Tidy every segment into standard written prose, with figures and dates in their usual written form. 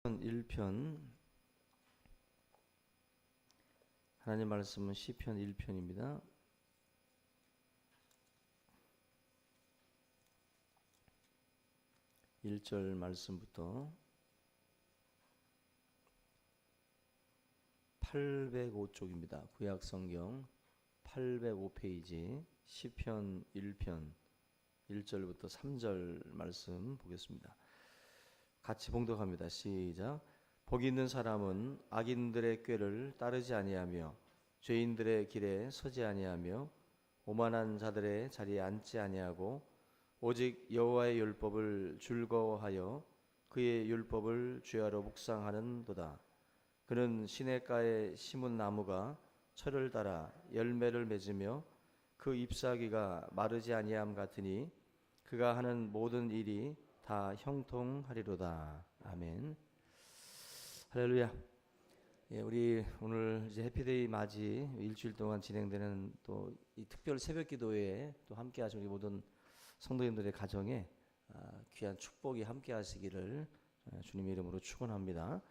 1편 하나님 말씀은 시편 1편입니다. 일 절 말씀부터 805쪽입니다. 구약성경 805페이지 시편 1편 1절부터 3절 말씀 보겠습니다. 같이 봉독합니다. 시작. 복이 있는 사람은 악인들의 꾀를 따르지 아니하며 죄인들의 길에 서지 아니하며 오만한 자들의 자리에 앉지 아니하고 오직 여호와의 율법을 즐거워하여 그의 율법을 주야로 묵상하는도다. 그는 시냇가에 심은 나무가 철을 따라 열매를 맺으며 그 잎사귀가 마르지 아니함 같으니 그가 하는 모든 일이 다 형통하리로다. 아멘. 할렐루야. 예, 우리 오늘 이제 해피데이 맞이 일주일 동안 진행되는 또 이 특별 새벽 기도회에 또 함께 하신 우리 모든 성도님들의 가정에 귀한 축복이 함께 하시기를 주님의 이름으로 축원합니다.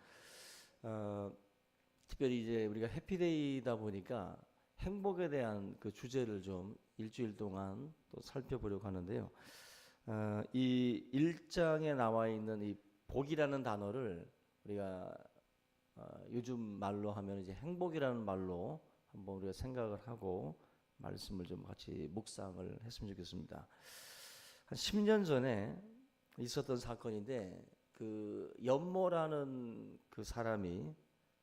특별히 이제 우리가 해피데이다 보니까 행복에 대한 그 주제를 좀 일주일 동안 또 살펴보려고 하는데요. 이 1장에 나와 있는 이 복이라는 단어를 우리가 요즘 말로 하면 이제 행복이라는 말로 한번 우리가 생각을 하고 말씀을 좀 같이 묵상을 했으면 좋겠습니다. 한 10년 전에 있었던 사건인데 그 연모라는 그 사람이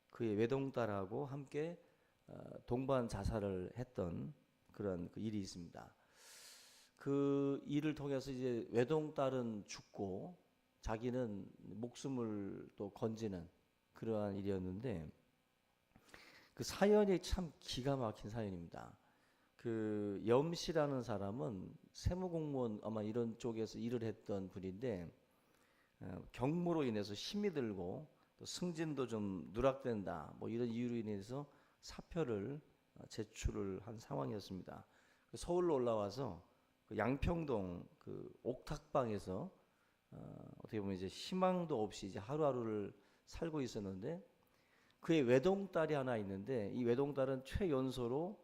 그의 외동딸하고 함께 동반 자살을 했던 그런 그 일이 있습니다. 그 일을 통해서 이제 외동딸은 죽고 자기는 목숨을 또 건지는 그러한 일이었는데 그 사연이 참 기가 막힌 사연입니다. 그 염씨라는 사람은 세무공무원 아마 이런 쪽에서 일을 했던 분인데 경무로 인해서 힘이 들고 또 승진도 좀 누락된다 뭐 이런 이유로 인해서 사표를 제출을 한 상황이었습니다. 서울로 올라와서 그 양평동 그 옥탑방에서 어떻게 보면 이제 희망도 없이 이제 하루하루를 살고 있었는데 그의 외동딸이 하나 있는데 이 외동딸은 최연소로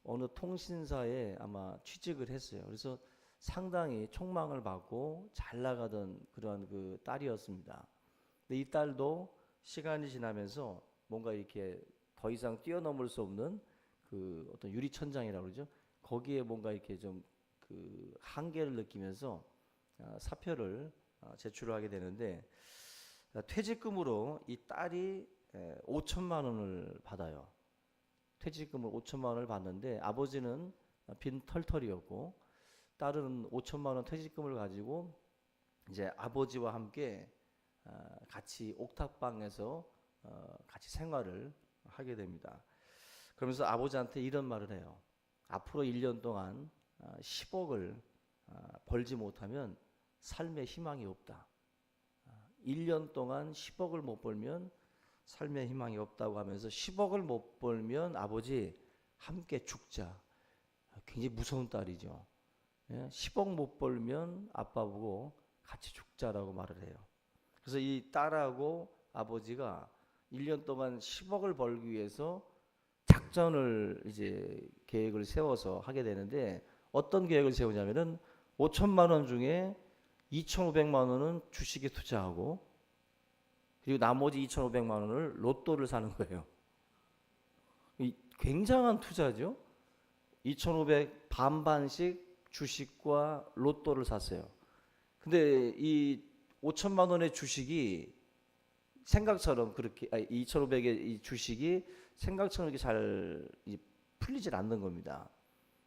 어느 통신사에 아마 취직을 했어요. 그래서 상당히 촉망을 받고 잘 나가던 그러한 그 딸이었습니다. 근데 이 딸도 시간이 지나면서 뭔가 이렇게 더 이상 뛰어넘을 수 없는 그 어떤 유리천장이라고 그러죠. 거기에 뭔가 이렇게 좀 그 한계를 느끼면서 사표를 제출하게 되는데 퇴직금으로 이 딸이 5천만 원을 받아요. 퇴직금을 5천만 원을 받는데 아버지는 빈 털털이었고 딸은 5천만 원 퇴직금을 가지고 이제 아버지와 함께 같이 옥탑방에서 같이 생활을 하게 됩니다. 그러면서 아버지한테 이런 말을 해요. 앞으로 1년 동안 10억을 벌지 못하면 삶의 희망이 없다. 1년 동안 10억을 못 벌면 삶의 희망이 없다고 하면서 10억을 못 벌면 아버지 함께 죽자. 굉장히 무서운 딸이죠. 10억 못 벌면 아빠 보고 같이 죽자라고 말을 해요. 그래서 이 딸하고 아버지가 1년 동안 10억을 벌기 위해서 작전을 이제 계획을 세워서 하게 되는데 어떤 계획을 세우냐면은 5천만 원 중에 2,500만 원은 주식에 투자하고 그리고 나머지 2,500만 원을 로또를 사는 거예요. 굉장한 투자죠. 2,500 반반씩 주식과 로또를 샀어요. 근데 이 5천만 원의 주식이 생각처럼 그렇게 2,500의 이 주식이 생각처럼 이렇게 잘 풀리질 않는 겁니다.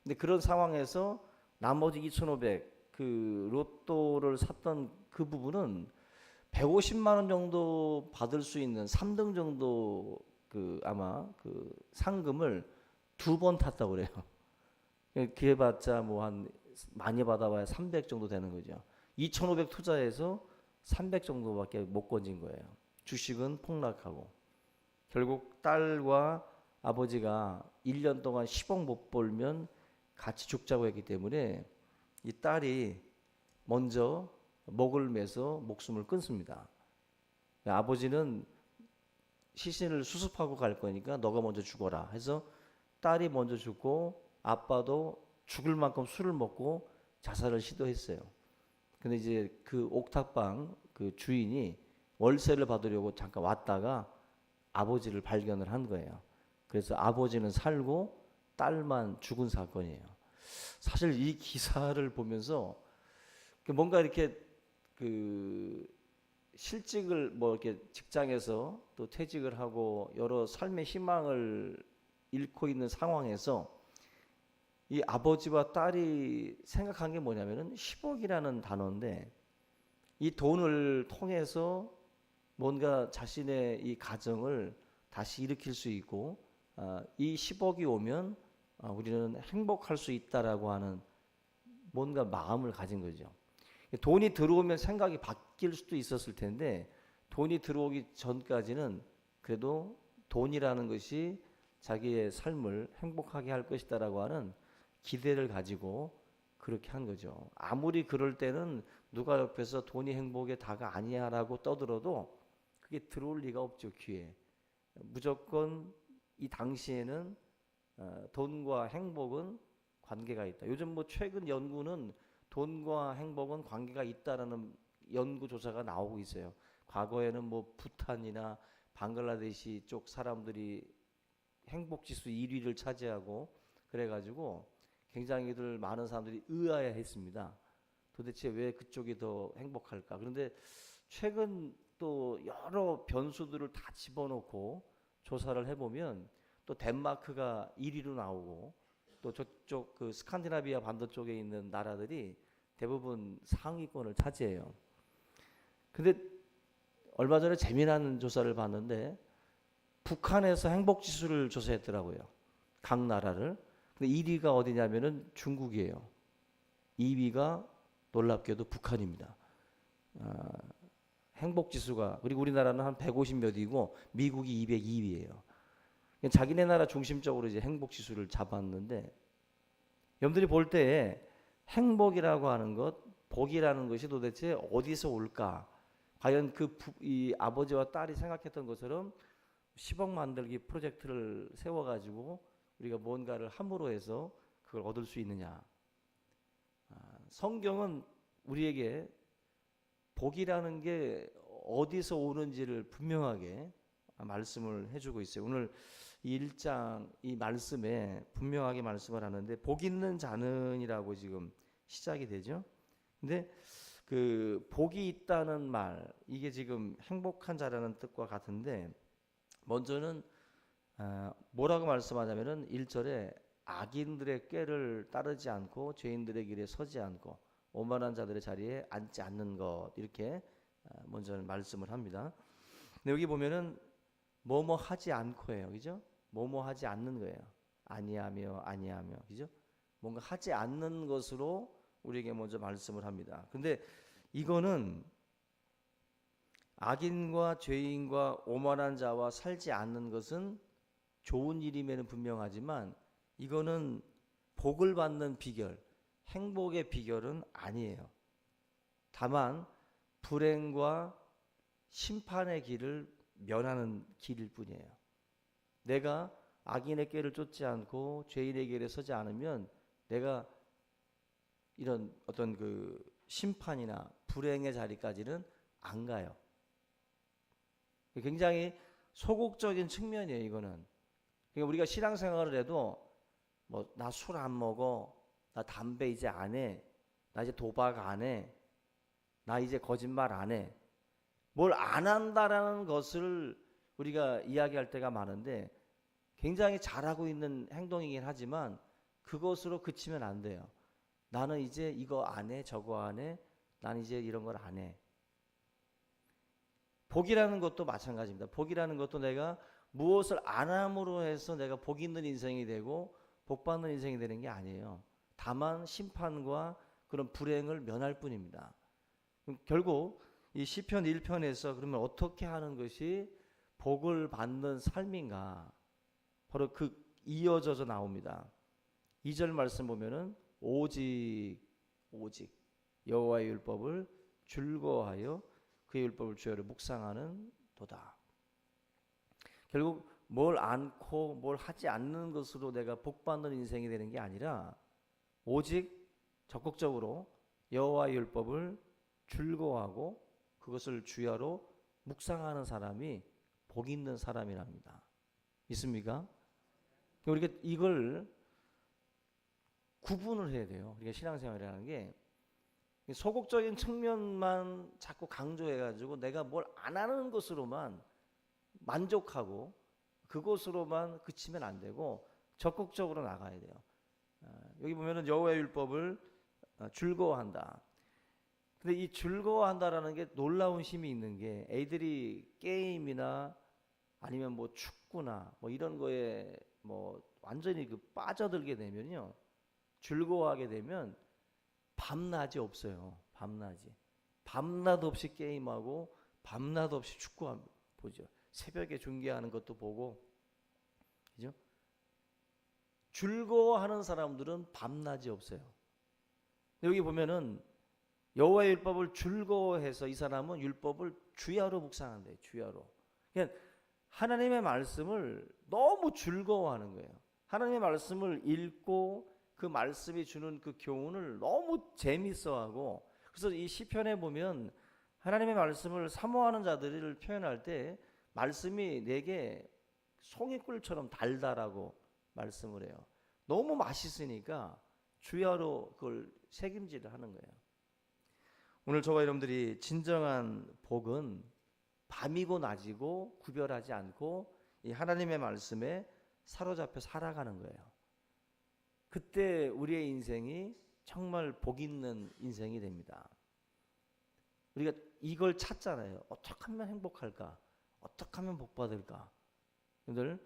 근데 그런 상황에서 나머지 2,500 그 로또를 샀던 그 부분은 150만 원 정도 받을 수 있는 3등 정도 그 아마 그 상금을 2번 탔다고 그래요. 기회봤자 뭐 한 많이 받아봐야 300 정도 되는 거죠. 2,500 투자해서 300 정도밖에 못 건진 거예요. 주식은 폭락하고 결국 딸과 아버지가 1년 동안 10억 못 벌면 같이 죽자고 했기 때문에 이 딸이 먼저 목을 매서 목숨을 끊습니다. 아버지는 시신을 수습하고 갈 거니까 너가 먼저 죽어라 해서 딸이 먼저 죽고 아빠도 죽을 만큼 술을 먹고 자살을 시도했어요. 근데 이제 그 옥탑방 그 주인이 월세를 받으려고 잠깐 왔다가 아버지를 발견을 한 거예요. 그래서 아버지는 살고 딸만 죽은 사건이에요. 사실 이 기사를 보면서 뭔가 이렇게 그 실직을 뭐 이렇게 직장에서 또 퇴직을 하고 여러 삶의 희망을 잃고 있는 상황에서 이 아버지와 딸이 생각한 게 뭐냐면은 10억이라는 단어인데 이 돈을 통해서 뭔가 자신의 이 가정을 다시 일으킬 수 있고 이 10억이 오면 우리는 행복할 수 있다라고 하는 뭔가 마음을 가진 거죠. 돈이 들어오면 생각이 바뀔 수도 있었을 텐데 돈이 들어오기 전까지는 그래도 돈이라는 것이 자기의 삶을 행복하게 할 것이다라고 하는 기대를 가지고 그렇게 한 거죠. 아무리 그럴 때는 누가 옆에서 돈이 행복의 다가 아니야라고 떠들어도 그게 들어올 리가 없죠, 귀에. 무조건 이 당시에는 돈과 행복은 관계가 있다. 요즘 뭐 최근 연구는 돈과 행복은 관계가 있다라는 연구 조사가 나오고 있어요. 과거에는 뭐 부탄이나 방글라데시 쪽 사람들이 행복 지수 1위를 차지하고 그래가지고 굉장히들 많은 사람들이 의아해했습니다. 도대체 왜 그쪽이 더 행복할까? 그런데 최근 또 여러 변수들을 다 집어넣고 조사를 해보면 또 덴마크가 1위로 나오고 또 저쪽 그 스칸디나비아 반도 쪽에 있는 나라들이 대부분 상위권을 차지해요. 근데 얼마 전에 재미난 조사를 봤는데 북한에서 행복 지수를 조사했더라고요. 각 나라를. 근데 1위가 어디냐면은 중국이에요. 2위가 놀랍게도 북한입니다. 행복 지수가 그리고 우리나라는 한 150 몇이고 미국이 202위예요. 자기네 나라 중심적으로 이제 행복 지수를 잡았는데 여러분들이 볼 때 행복이라고 하는 것, 복이라는 것이 도대체 어디서 올까? 과연 이 아버지와 딸이 생각했던 것처럼 10억 만들기 프로젝트를 세워가지고 우리가 뭔가를 함으로 해서 그걸 얻을 수 있느냐? 성경은 우리에게 복이라는 게 어디서 오는지를 분명하게 말씀을 해주고 있어요. 오늘 이 1장 이 말씀에 분명하게 말씀을 하는데 복 있는 자는이라고 지금 시작이 되죠. 근데 그 복이 있다는 말 이게 지금 행복한 자라는 뜻과 같은데 먼저는 뭐라고 말씀하냐면은 1절에 악인들의 꾀를 따르지 않고 죄인들의 길에 서지 않고 오만한 자들의 자리에 앉지 않는 것 이렇게 먼저 말씀을 합니다. 근데 여기 보면은 뭐뭐 하지 않고예요, 그죠? 뭐뭐 하지 않는 거예요. 아니하며, 그죠? 뭔가 하지 않는 것으로 우리에게 먼저 말씀을 합니다. 근데 이거는 악인과 죄인과 오만한 자와 살지 않는 것은 좋은 일임에는 분명하지만 이거는 복을 받는 비결, 행복의 비결은 아니에요. 다만 불행과 심판의 길을 면하는 길일 뿐이에요. 내가 악인의 꾀를 쫓지 않고 죄인의 길에 서지 않으면 내가 이런 어떤 그 심판이나 불행의 자리까지는 안 가요. 굉장히 소극적인 측면이에요, 이거는. 그러니까 우리가 신앙생활을 해도 뭐 나 술 안 먹어, 나 담배 이제 안 해, 나 이제 도박 안 해, 나 이제 거짓말 안 해. 뭘 안 한다라는 것을 우리가 이야기할 때가 많은데 굉장히 잘하고 있는 행동이긴 하지만 그것으로 그치면 안 돼요. 나는 이제 이거 안 해, 저거 안 해, 난 이제 이런 걸 안 해. 복이라는 것도 마찬가지입니다. 복이라는 것도 내가 무엇을 안 함으로 해서 내가 복 있는 인생이 되고 복 받는 인생이 되는 게 아니에요. 다만 심판과 그런 불행을 면할 뿐입니다. 결국 이 시편 1편에서 그러면 어떻게 하는 것이 복을 받는 삶인가? 바로 그 이어져서 나옵니다. 2절 말씀 보면은 오직 여호와의 율법을 즐거워하여 그의 율법을 주야로 묵상하는 도다. 결국 뭘 않고 뭘 하지 않는 것으로 내가 복받는 인생이 되는 게 아니라 오직 적극적으로 여호와의 율법을 즐거워하고 그것을 주야로 묵상하는 사람이 복 있는 사람이랍니다. 있습니까? 우리가 이걸 구분을 해야 돼요. 우리가 신앙생활이라는 게 소극적인 측면만 자꾸 강조해가지고 내가 뭘 안 하는 것으로만 만족하고 그것으로만 그치면 안 되고 적극적으로 나가야 돼요. 여기 보면은 여호와의 율법을 즐거워한다. 근데 이 즐거워한다라는 게 놀라운 힘이 있는 게 애들이 게임이나 아니면 뭐 축구나 뭐 이런 거에 뭐 완전히 그 빠져들게 되면요. 즐거워하게 되면 밤낮이 없어요. 밤낮이. 밤낮 없이 게임하고 밤낮 없이 축구 보죠. 새벽에 중계하는 것도 보고. 그죠? 즐거워하는 사람들은 밤낮이 없어요. 여기 보면은 여호와의 율법을 즐거워해서 이 사람은 율법을 주야로 묵상한대요. 주야로. 그러니까 하나님의 말씀을 너무 즐거워하는 거예요. 하나님의 말씀을 읽고 그 말씀이 주는 그 교훈을 너무 재밌어하고, 그래서 이 시편에 보면 하나님의 말씀을 사모하는 자들을 표현할 때 말씀이 내게 송이꿀처럼 달달하고 말씀을 해요. 너무 맛있으니까 주야로 그걸 책임질을 하는 거예요. 오늘 저와 여러분들이 진정한 복은 밤이고 낮이고 구별하지 않고 이 하나님의 말씀에 사로잡혀 살아가는 거예요. 그때 우리의 인생이 정말 복 있는 인생이 됩니다. 우리가 이걸 찾잖아요. 어떻게 하면 행복할까? 어떻게 하면 복 받을까? 여러분들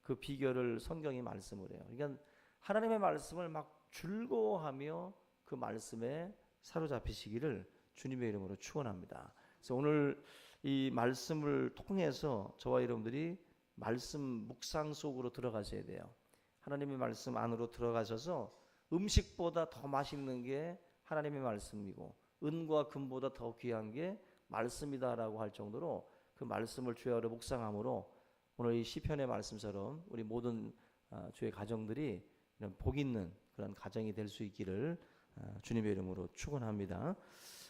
그 비결을 성경이 말씀을 해요. 그러니까 하나님의 말씀을 막 즐거워하며 그 말씀에 사로잡히시기를 주님의 이름으로 축원합니다. 그래서 오늘 이 말씀을 통해서 저와 여러분들이 말씀 묵상 속으로 들어가셔야 돼요. 하나님의 말씀 안으로 들어가셔서 음식보다 더 맛있는 게 하나님의 말씀이고 은과 금보다 더 귀한 게 말씀이다라고 할 정도로 그 말씀을 주야로 묵상함으로 오늘 이 시편의 말씀처럼 우리 모든 주의 가정들이 이런 복 있는 그런 가정이 될 수 있기를 주님의 이름으로 축원합니다.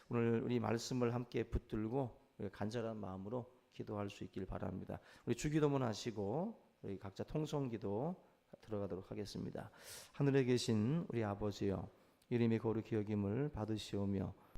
오늘 우리 말씀을 함께 붙들고 간절한 마음으로 기도할 수 있길 바랍니다. 우리 주기도문 하시고 우리 각자 통성기도 들어가도록 하겠습니다. 하늘에 계신 우리 아버지여, 이름이 거룩히 여김을 받으시오며